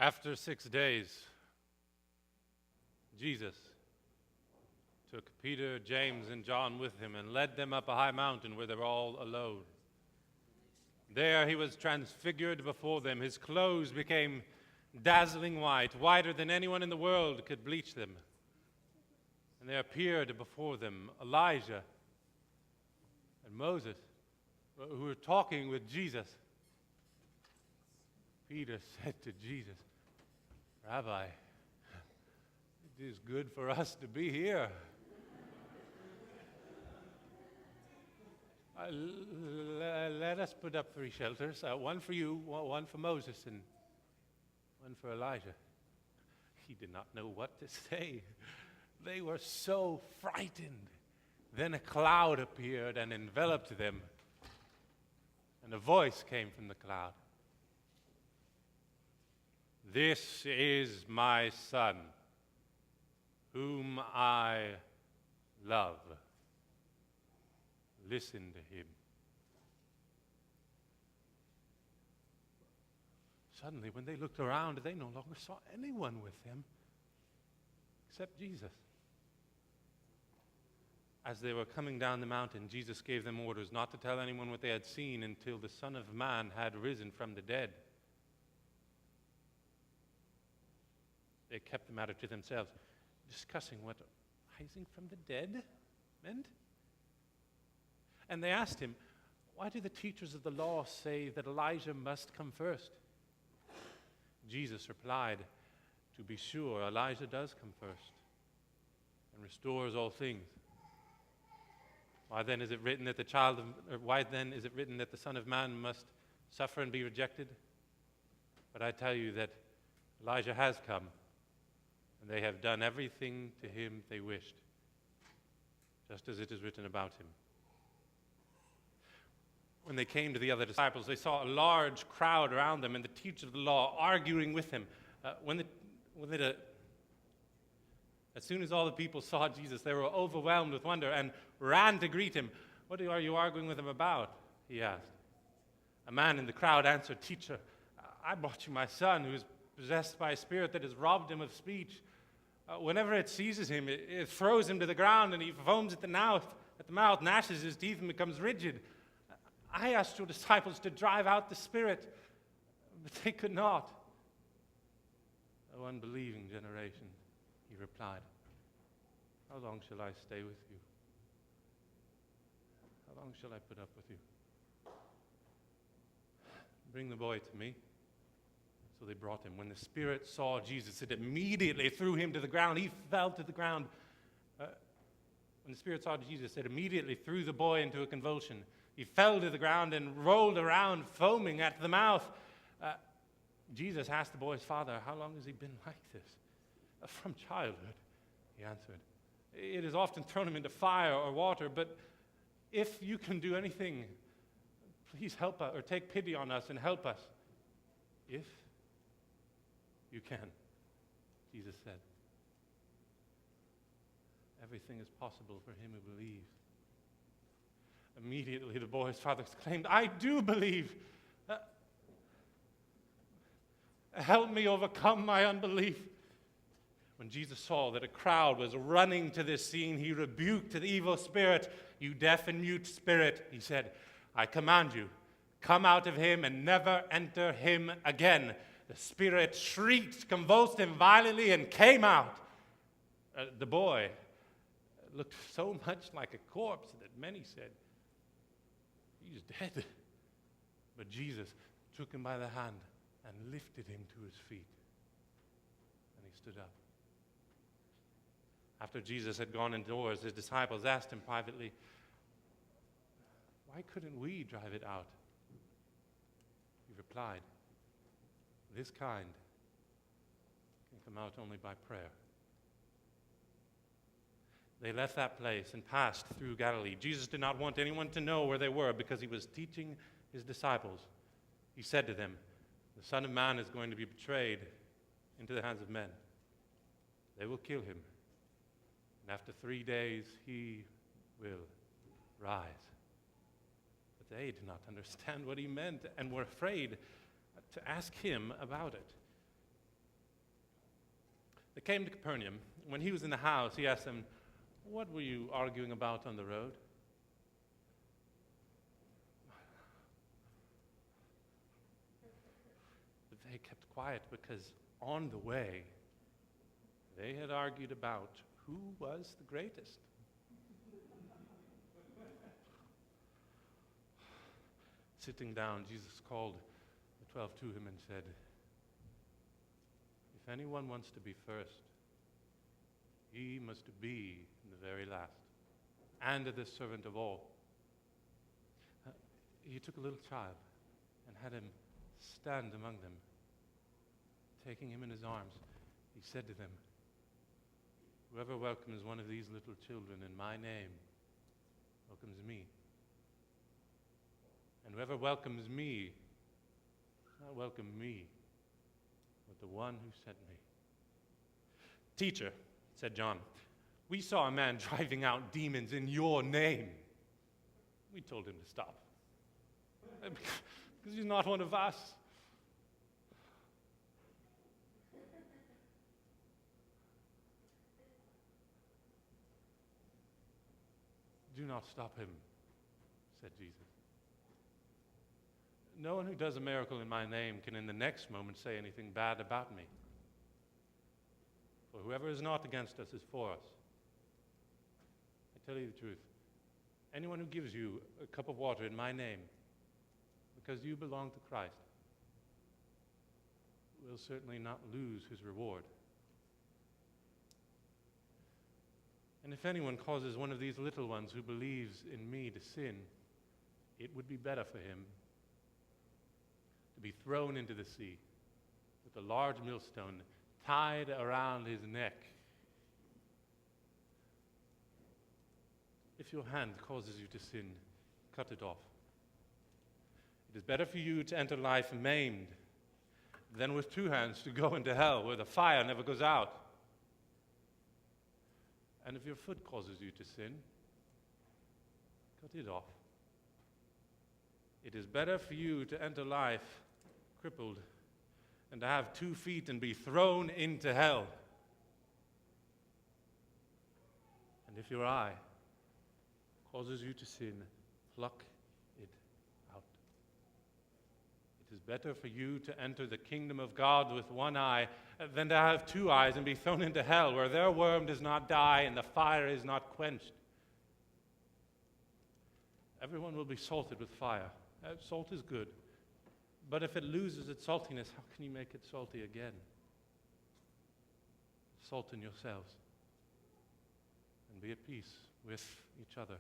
After 6 days, Jesus took Peter, James, and John with him and led them up a high mountain where they were all alone. There he was transfigured before them. His clothes became dazzling white, whiter than anyone in the world could bleach them. And there appeared before them Elijah and Moses, who were talking with Jesus. Peter said to Jesus, "Rabbi, it is good for us to be here. Let us put up 3 shelters, one for you, one for Moses, and one for Elijah." He did not know what to say. They were so frightened. Then a cloud appeared and enveloped them, and a voice came from the cloud. "This is my Son, whom I love. Listen to him." Suddenly, when they looked around, they no longer saw anyone with them except Jesus. As they were coming down the mountain, Jesus gave them orders not to tell anyone what they had seen until the Son of Man had risen from the dead. They kept the matter to themselves, discussing what rising from the dead meant. And they asked him, "Why do the teachers of the law say that Elijah must come first?" Jesus replied, "To be sure, Elijah does come first and restores all things. Why then is it written that the Son of Man must suffer and be rejected? But I tell you that Elijah has come, and they have done everything to him they wished, just as it is written about him." When they came to the other disciples, they saw a large crowd around them and the teachers of the law arguing with him. As soon as all the people saw Jesus, they were overwhelmed with wonder and ran to greet him. "What are you arguing with him about?" he asked. A man in the crowd answered, "Teacher, I brought you my son who is possessed by a spirit that has robbed him of speech. Whenever it seizes him, it throws him to the ground, and he foams at the mouth, gnashes his teeth, and becomes rigid. I asked your disciples to drive out the spirit, but they could not." "O unbelieving generation," he replied, "how long shall I stay with you? How long shall I put up with you? Bring the boy to me." So they brought him. When the spirit saw Jesus, it immediately threw him to the ground. He fell to the ground. When the spirit saw Jesus, it immediately threw the boy into a convulsion. He fell to the ground and rolled around, foaming at the mouth. Jesus asked the boy's father, "How long has he been like this?" "From childhood," he answered. "It has often thrown him into fire or water, but if you can do anything, please help us, or take pity on us and help us." "If you can," Jesus said. "Everything is possible for him who believes." Immediately the boy's father exclaimed, "I do believe. Help me overcome my unbelief." When Jesus saw that a crowd was running to this scene, he rebuked the evil spirit. "You deaf and mute spirit," he said, "I command you, come out of him and never enter him again." The spirit shrieked, convulsed him violently, and came out. The boy looked so much like a corpse that many said, "He's dead." But Jesus took him by the hand and lifted him to his feet, and he stood up. After Jesus had gone indoors, his disciples asked him privately, "Why couldn't we drive it out?" He replied, "This kind can come out only by prayer." They left that place and passed through Galilee. Jesus did not want anyone to know where they were because he was teaching his disciples. He said to them, "The Son of Man is going to be betrayed into the hands of men. They will kill him, and after 3 days he will rise." But they did not understand what he meant and were afraid to ask him about it. They came to Capernaum. When he was in the house, he asked them, "What were you arguing about on the road?" But they kept quiet because on the way, they had argued about who was the greatest. Sitting down, Jesus called the 12 to him and said, "If anyone wants to be first, he must be the very last, and the servant of all." He took a little child and had him stand among them. Taking him in his arms, he said to them, "Whoever welcomes one of these little children in my name welcomes me. And whoever welcomes me does not welcome me, but the one who sent me." "Teacher," said John, "we saw a man driving out demons in your name." We told him to stop, because he's not one of us. "Do not stop him," said Jesus. "No one who does a miracle in my name can in the next moment say anything bad about me. For whoever is not against us is for us. I tell you the truth. Anyone who gives you a cup of water in my name, because you belong to Christ, will certainly not lose his reward. And if anyone causes one of these little ones who believes in me to sin, it would be better for him to be thrown into the sea with a large millstone tied around his neck. If your hand causes you to sin, cut it off. It is better for you to enter life maimed than with two hands to go into hell, where the fire never goes out. And if your foot causes you to sin, cut it off. It is better for you to enter life crippled than to have 2 feet and be thrown into hell. And if your eye causes you to sin, pluck it out. It is better for you to enter the kingdom of God with one eye than to have 2 eyes and be thrown into hell, where their worm does not die and the fire is not quenched. Everyone will be salted with fire. Salt is good. But if it loses its saltiness, how can you make it salty again? Salt in yourselves and be at peace with each other.